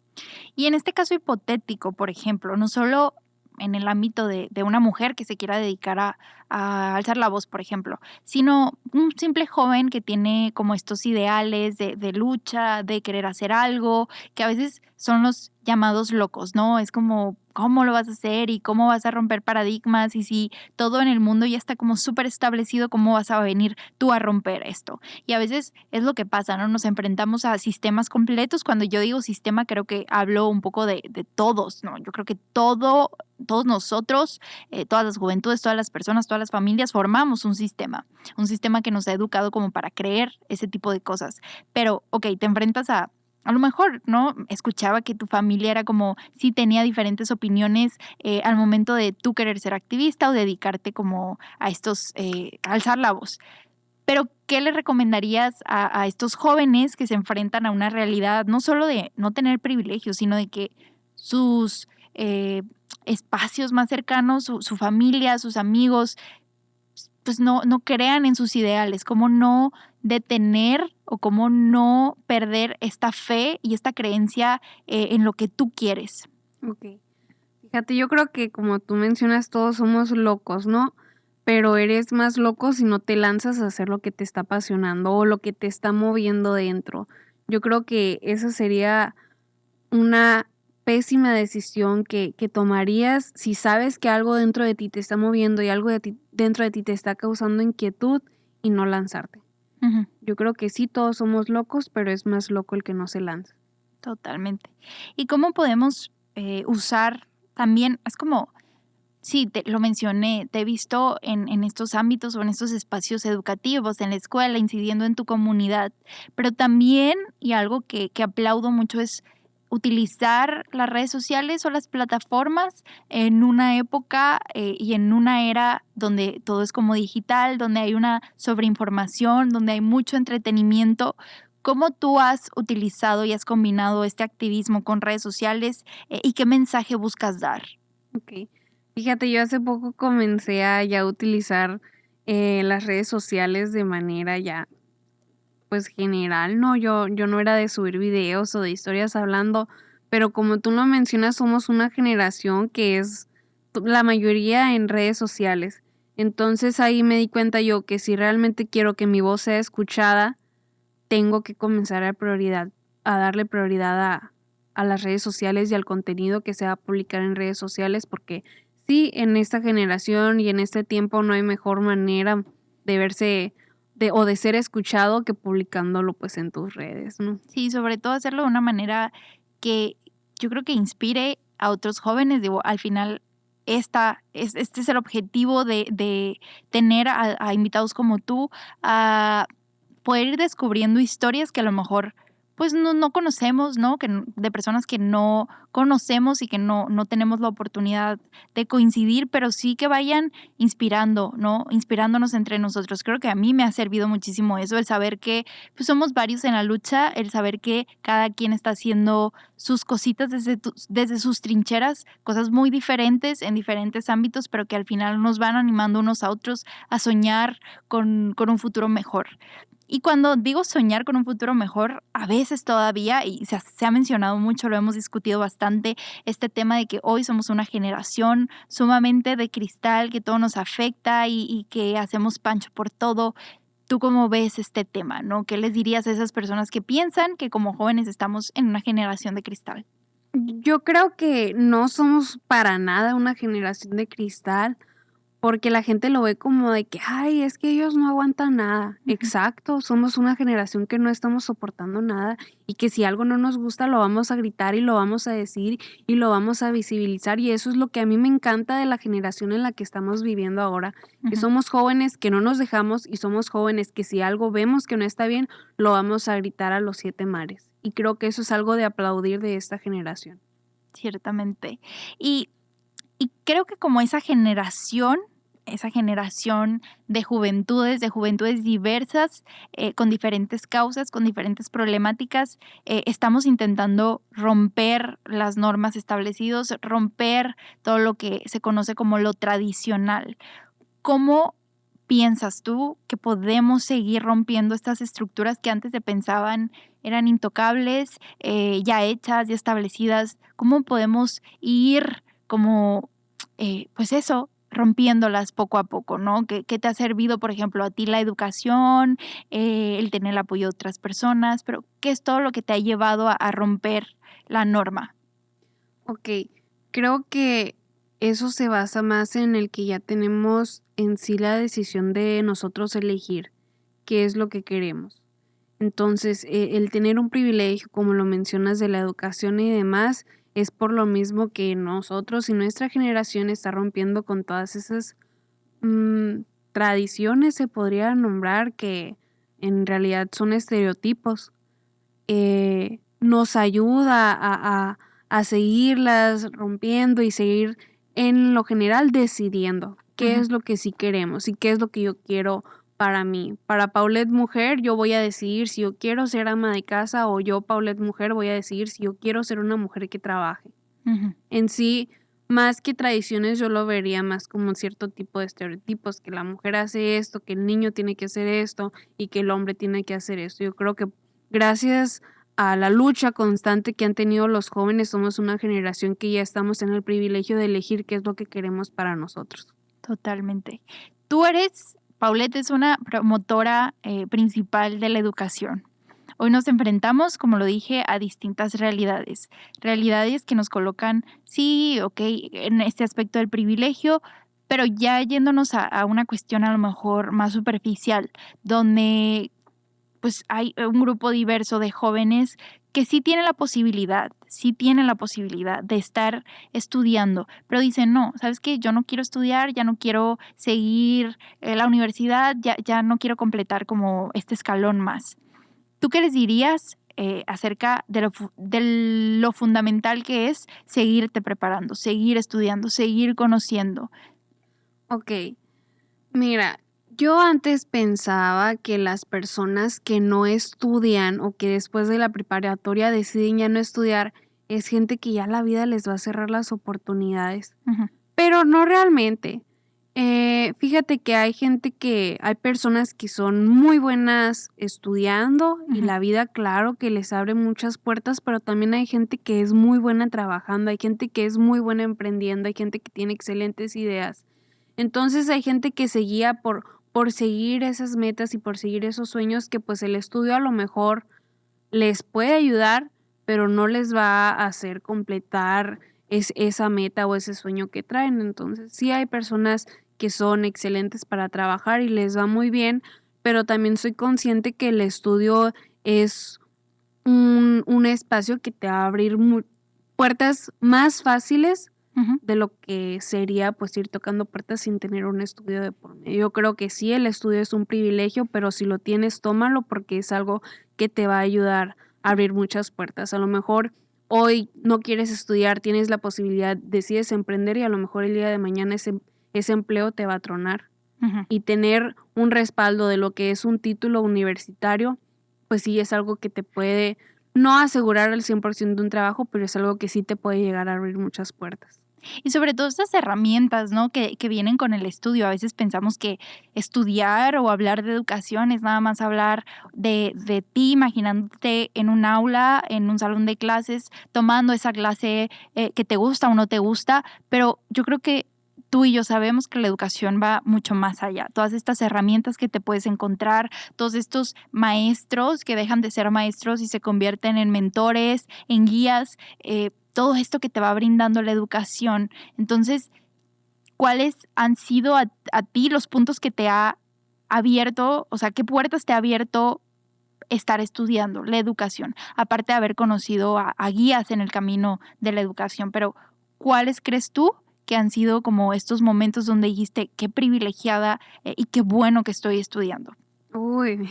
Y en este caso hipotético, por ejemplo, no solo en el ámbito de una mujer que se quiera dedicar a alzar la voz, por ejemplo, sino un simple joven que tiene como estos ideales de lucha, de querer hacer algo, que a veces son los llamados locos, ¿no? Es como, ¿cómo lo vas a hacer? ¿Y cómo vas a romper paradigmas? Y si todo en el mundo ya está como súper establecido, ¿cómo vas a venir tú a romper esto? Y a veces es lo que pasa, ¿no? Nos enfrentamos a sistemas completos. Cuando yo digo sistema, creo que hablo un poco de todos, ¿no? Yo creo que todos nosotros, todas las juventudes, todas las personas, todas las familias, formamos un sistema que nos ha educado como para creer ese tipo de cosas. Pero, ok, te enfrentas a lo mejor, ¿no? Escuchaba que tu familia era como, sí tenía diferentes opiniones al momento de tú querer ser activista o dedicarte como a estos, alzar la voz. Pero, ¿qué le recomendarías a estos jóvenes que se enfrentan a una realidad no solo de no tener privilegios, sino de que sus espacios más cercanos, su familia, sus amigos, pues no crean en sus ideales? ¿Cómo no detener o cómo no perder esta fe y esta creencia en lo que tú quieres? Ok. Fíjate, yo creo que como tú mencionas, todos somos locos, ¿no? Pero eres más loco si no te lanzas a hacer lo que te está apasionando o lo que te está moviendo dentro. Yo creo que esa sería una pésima decisión que tomarías si sabes que algo dentro de ti te está moviendo y algo dentro de ti te está causando inquietud y no lanzarte. Ujú, Yo creo que sí, todos somos locos, pero es más loco el que no se lanza. totalmente. ¿Y cómo podemos usar también, es como, sí, te lo mencioné, te he visto en estos ámbitos o en estos espacios educativos, en la escuela, incidiendo en tu comunidad, pero también, y algo que aplaudo mucho es utilizar las redes sociales o las plataformas en una época y en una era donde todo es como digital, donde hay una sobreinformación, donde hay mucho entretenimiento. ¿Cómo tú has utilizado y has combinado este activismo con redes sociales y qué mensaje buscas dar? Ok. Fíjate, yo hace poco comencé a ya utilizar las redes sociales de manera ya, pues general, ¿no? Yo no era de subir videos o de historias hablando, pero como tú lo mencionas, somos una generación que es la mayoría en redes sociales. Entonces ahí me di cuenta yo que si realmente quiero que mi voz sea escuchada, tengo que comenzar a darle prioridad a las redes sociales y al contenido que se va a publicar en redes sociales, porque sí, en esta generación y en este tiempo no hay mejor manera de verse o de ser escuchado que publicándolo pues en tus redes, ¿no? Sí, sobre todo hacerlo de una manera que yo creo que inspire a otros jóvenes. Digo, al final, este es el objetivo de tener a invitados como tú, a poder ir descubriendo historias que a lo mejor, pues, no conocemos, ¿no? De personas que no conocemos y que no tenemos la oportunidad de coincidir, pero sí que vayan inspirando, ¿no? Inspirándonos entre nosotros. Creo que a mí me ha servido muchísimo eso, el saber que, pues, somos varios en la lucha, el saber que cada quien está haciendo sus cositas desde sus trincheras, cosas muy diferentes en diferentes ámbitos, pero que al final nos van animando unos a otros a soñar con un futuro mejor. Y cuando digo soñar con un futuro mejor, a veces todavía, y se ha mencionado mucho, lo hemos discutido bastante, este tema de que hoy somos una generación sumamente de cristal, que todo nos afecta y que hacemos pancho por todo. ¿Tú cómo ves este tema, no? ¿Qué les dirías a esas personas que piensan que como jóvenes estamos en una generación de cristal? Yo creo que no somos para nada una generación de cristal. Porque la gente lo ve como de que: "Ay, es que ellos no aguantan nada". Ujú, Exacto, somos una generación que no estamos soportando nada, y que si algo no nos gusta, lo vamos a gritar, y lo vamos a decir, y lo vamos a visibilizar, y eso es lo que a mí me encanta de la generación en la que estamos viviendo ahora, que ujú. somos jóvenes que no nos dejamos, y somos jóvenes que si algo vemos que no está bien, lo vamos a gritar a los 7 mares. Y creo que eso es algo de aplaudir de esta generación. Ciertamente. Y Y creo que como esa generación de juventudes diversas, con diferentes causas, con diferentes problemáticas, estamos intentando romper las normas establecidos, romper todo lo que se conoce como lo tradicional. ¿Cómo piensas tú que podemos seguir rompiendo estas estructuras que antes se pensaban eran intocables, ya hechas, ya establecidas? ¿Cómo podemos ir como, pues eso, rompiéndolas poco a poco, ¿no? ¿Qué te ha servido, por ejemplo, a ti la educación, el tener el apoyo de otras personas? Pero, ¿qué es todo lo que te ha llevado a romper la norma? Okey, creo que eso se basa más en el que ya tenemos en sí la decisión de nosotros elegir qué es lo que queremos. Entonces, el tener un privilegio, como lo mencionas, de la educación y demás, es por lo mismo que nosotros y nuestra generación está rompiendo con todas esas, tradiciones, se podría nombrar, que en realidad son estereotipos. Nos ayuda a seguirlas rompiendo y seguir, en lo general, decidiendo qué Ujú, es lo que sí queremos y qué es lo que yo quiero para mí. Para Paulette mujer, yo voy a decidir si yo quiero ser ama de casa, o yo, Paulette mujer, voy a decidir si yo quiero ser una mujer que trabaje. ujú. En sí, más que tradiciones, yo lo vería más como cierto tipo de estereotipos, que la mujer hace esto, que el niño tiene que hacer esto y que el hombre tiene que hacer esto. Yo creo que gracias a la lucha constante que han tenido los jóvenes. Somos una generación que ya estamos en el privilegio de elegir qué es lo que queremos para nosotros. Totalmente. Paulette es una promotora principal de la educación. Hoy nos enfrentamos, como lo dije, a distintas realidades. Realidades que nos colocan, sí, ok, en este aspecto del privilegio, pero ya yéndonos a una cuestión a lo mejor más superficial, donde pues hay un grupo diverso de jóvenes que sí tienen la posibilidad de estar estudiando, pero dicen, no, ¿sabes qué? Yo no quiero estudiar, ya no quiero seguir la universidad, ya no quiero completar como este escalón más. ¿Tú qué les dirías acerca de lo fundamental que es seguirte preparando, seguir estudiando, seguir conociendo? Ok, mira, yo antes pensaba que las personas que no estudian o que después de la preparatoria deciden ya no estudiar, es gente que ya la vida les va a cerrar las oportunidades. Ujú, Pero no realmente. Fíjate que hay personas que son muy buenas estudiando y ujú. la vida, claro, que les abre muchas puertas, pero también hay gente que es muy buena trabajando, hay gente que es muy buena emprendiendo, hay gente que tiene excelentes ideas. Entonces hay gente que se guía por seguir esas metas y por seguir esos sueños que pues el estudio a lo mejor les puede ayudar, pero no les va a hacer completar esa meta o ese sueño que traen. Entonces, sí hay personas que son excelentes para trabajar y les va muy bien, pero también soy consciente que el estudio es un espacio que te va a abrir puertas más fáciles Ujú. de lo que sería pues ir tocando puertas sin tener un estudio de por medio. Yo creo que sí, el estudio es un privilegio, pero si lo tienes, tómalo porque es algo que te va a ayudar a abrir muchas puertas. A lo mejor hoy no quieres estudiar, tienes la posibilidad, decides emprender y a lo mejor el día de mañana ese empleo te va a tronar. Ujú. Y tener un respaldo de lo que es un título universitario, pues sí es algo que te puede no asegurar al 100% de un trabajo, pero es algo que sí te puede llegar a abrir muchas puertas. Y sobre todo estas herramientas, ¿no? Que vienen con el estudio. A veces pensamos que estudiar o hablar de educación es nada más hablar de ti, imaginándote en un aula, en un salón de clases, tomando esa clase que te gusta o no te gusta, pero yo creo que tú y yo sabemos que la educación va mucho más allá. Todas estas herramientas que te puedes encontrar, todos estos maestros que dejan de ser maestros y se convierten en mentores, en guías, todo esto que te va brindando la educación. Entonces, ¿cuáles han sido a ti los puntos que te ha abierto, o sea, qué puertas te ha abierto estar estudiando la educación? Aparte de haber conocido a guías en el camino de la educación, pero ¿cuáles crees tú que han sido como estos momentos donde dijiste, qué privilegiada y qué bueno que estoy estudiando? Uy,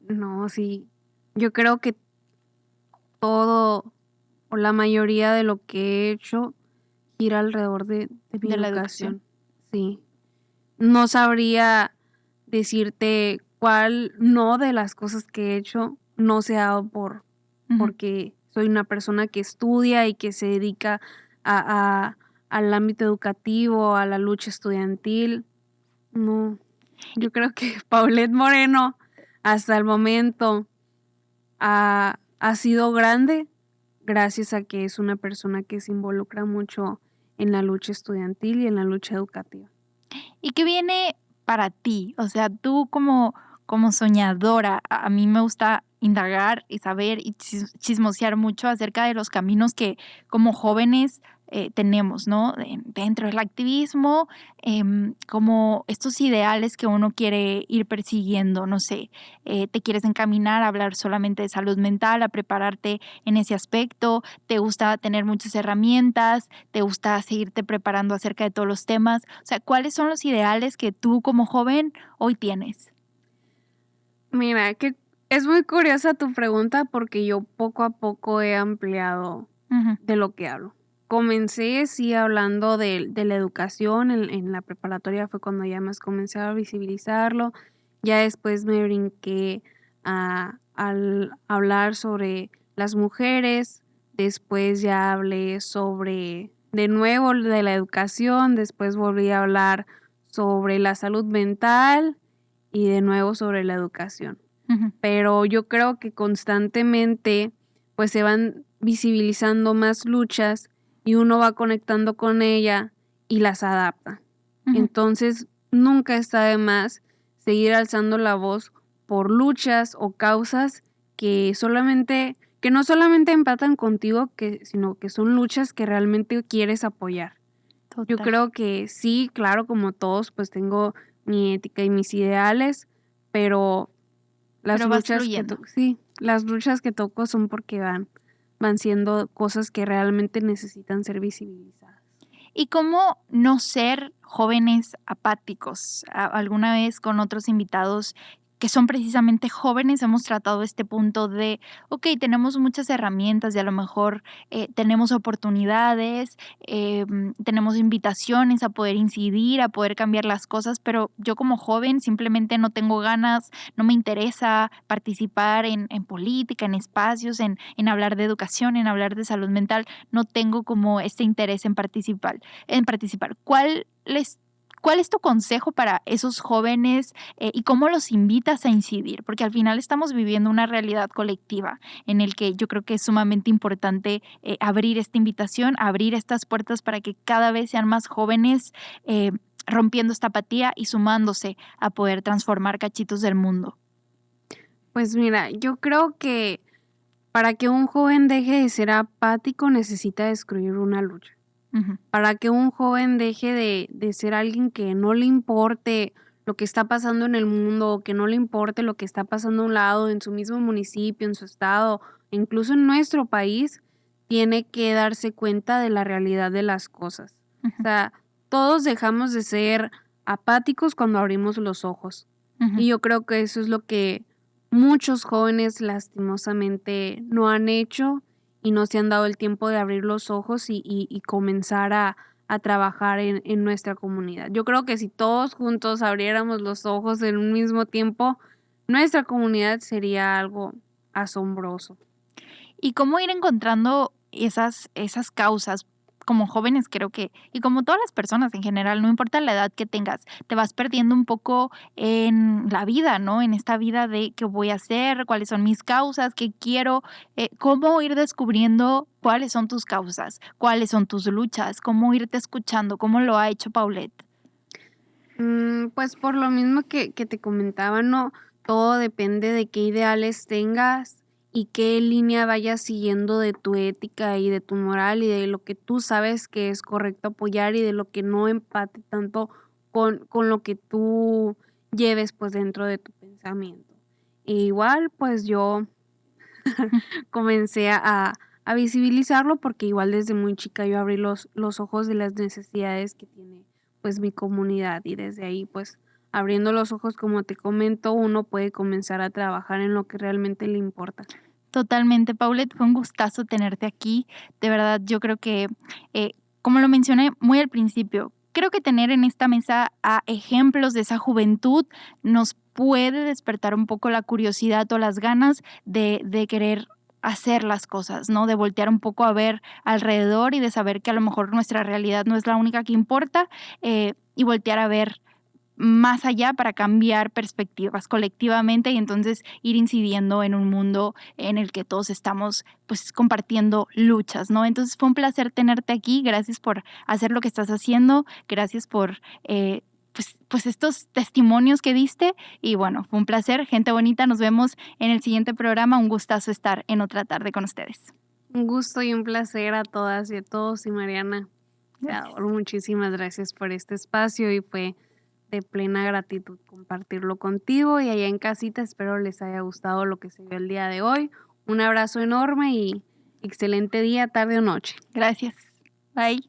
no, sí. Yo creo que todo o la mayoría de lo que he hecho gira alrededor de mi De la educación. educación. Sí. No sabría decirte cuál no de las cosas que he hecho no se ha dado Ujú. porque soy una persona que estudia y que se dedica a al ámbito educativo, a la lucha estudiantil. No, yo creo que Paulette Moreno, hasta el momento, ha sido grande gracias a que es una persona que se involucra mucho en la lucha estudiantil y en la lucha educativa. ¿Y qué viene para ti? O sea, tú como soñadora, a mí me gusta indagar y saber y chismosear mucho acerca de los caminos que como jóvenes tenemos, ¿no? Dentro del activismo, como estos ideales que uno quiere ir persiguiendo, no sé, te quieres encaminar a hablar solamente de salud mental, a prepararte en ese aspecto, te gusta tener muchas herramientas, te gusta seguirte preparando acerca de todos los temas. O sea, ¿cuáles son los ideales que tú como joven hoy tienes? Mira, que es muy curiosa tu pregunta porque yo poco a poco he ampliado Ujú, de lo que hablo. Comencé, sí, hablando de la educación, en la preparatoria fue cuando ya más comencé a visibilizarlo, ya después me brinqué al hablar sobre las mujeres, después ya hablé sobre, de nuevo, de la educación, después volví a hablar sobre la salud mental y de nuevo sobre la educación. pero yo creo que constantemente pues se van visibilizando más luchas y uno va conectando con ella y las adapta. Entonces, nunca está de más seguir alzando la voz por luchas o causas que no solamente empatan contigo, sino que son luchas que realmente quieres apoyar. Total. Yo creo que sí, claro, como todos, pues tengo mi ética y mis ideales, pero las luchas que toco son porque van siendo cosas que realmente necesitan ser visibilizadas. ¿Y cómo no ser jóvenes apáticos? Alguna vez con otros invitados que son precisamente jóvenes hemos tratado este punto de, tenemos muchas herramientas y a lo mejor tenemos oportunidades, tenemos invitaciones a poder incidir, a poder cambiar las cosas, pero yo como joven simplemente no tengo ganas, no me interesa participar en política, en espacios, en hablar de educación, en hablar de salud mental, no tengo como este interés en participar. ¿Cuál es tu consejo para esos jóvenes y cómo los invitas a incidir? Porque al final estamos viviendo una realidad colectiva en el que yo creo que es sumamente importante abrir esta invitación, abrir estas puertas para que cada vez sean más jóvenes rompiendo esta apatía y sumándose a poder transformar cachitos del mundo. Pues mira, yo creo que para que un joven deje de ser apático necesita destruir una lucha. Para que un joven deje de ser alguien que no le importe lo que está pasando en el mundo, o que no le importe lo que está pasando a un lado, en su mismo municipio, en su estado, incluso en nuestro país, tiene que darse cuenta de la realidad de las cosas. O sea, todos dejamos de ser apáticos cuando abrimos los ojos. Y yo creo que eso es lo que muchos jóvenes lastimosamente no han hecho y no se han dado el tiempo de abrir los ojos y comenzar a trabajar en nuestra comunidad. Yo creo que si todos juntos abriéramos los ojos en un mismo tiempo, nuestra comunidad sería algo asombroso. ¿Y cómo ir encontrando esas causas? Como jóvenes creo que, y como todas las personas en general, no importa la edad que tengas, te vas perdiendo un poco en la vida, ¿no? En esta vida de qué voy a hacer, cuáles son mis causas, qué quiero, cómo ir descubriendo cuáles son tus causas, cuáles son tus luchas, cómo irte escuchando, cómo lo ha hecho Paulette. Pues por lo mismo que te comentaba, no, todo depende de qué ideales tengas y qué línea vayas siguiendo de tu ética y de tu moral y de lo que tú sabes que es correcto apoyar y de lo que no empate tanto con lo que tú lleves pues dentro de tu pensamiento. E igual pues yo comencé a visibilizarlo porque igual desde muy chica yo abrí los ojos de las necesidades que tiene pues mi comunidad y desde ahí pues abriendo los ojos, como te comento, uno puede comenzar a trabajar en lo que realmente le importa. Totalmente, Paulette, fue un gustazo tenerte aquí. De verdad, yo creo que, como lo mencioné muy al principio, creo que tener en esta mesa a ejemplos de esa juventud nos puede despertar un poco la curiosidad o las ganas de querer hacer las cosas, ¿no? De voltear un poco a ver alrededor y de saber que a lo mejor nuestra realidad no es la única que importa y voltear a ver más allá para cambiar perspectivas colectivamente y entonces ir incidiendo en un mundo en el que todos estamos pues compartiendo luchas, ¿no? Entonces fue un placer tenerte aquí, gracias por hacer lo que estás haciendo, gracias por pues estos testimonios que diste y bueno, fue un placer, gente bonita, nos vemos en el siguiente programa, un gustazo estar en otra tarde con ustedes. Un gusto y un placer a todas y a todos y Mariana, te adoro, muchísimas gracias por este espacio y fue de plena gratitud compartirlo contigo y allá en casita espero les haya gustado lo que se vio el día de hoy. Un abrazo enorme y excelente día, tarde o noche. Gracias. Bye.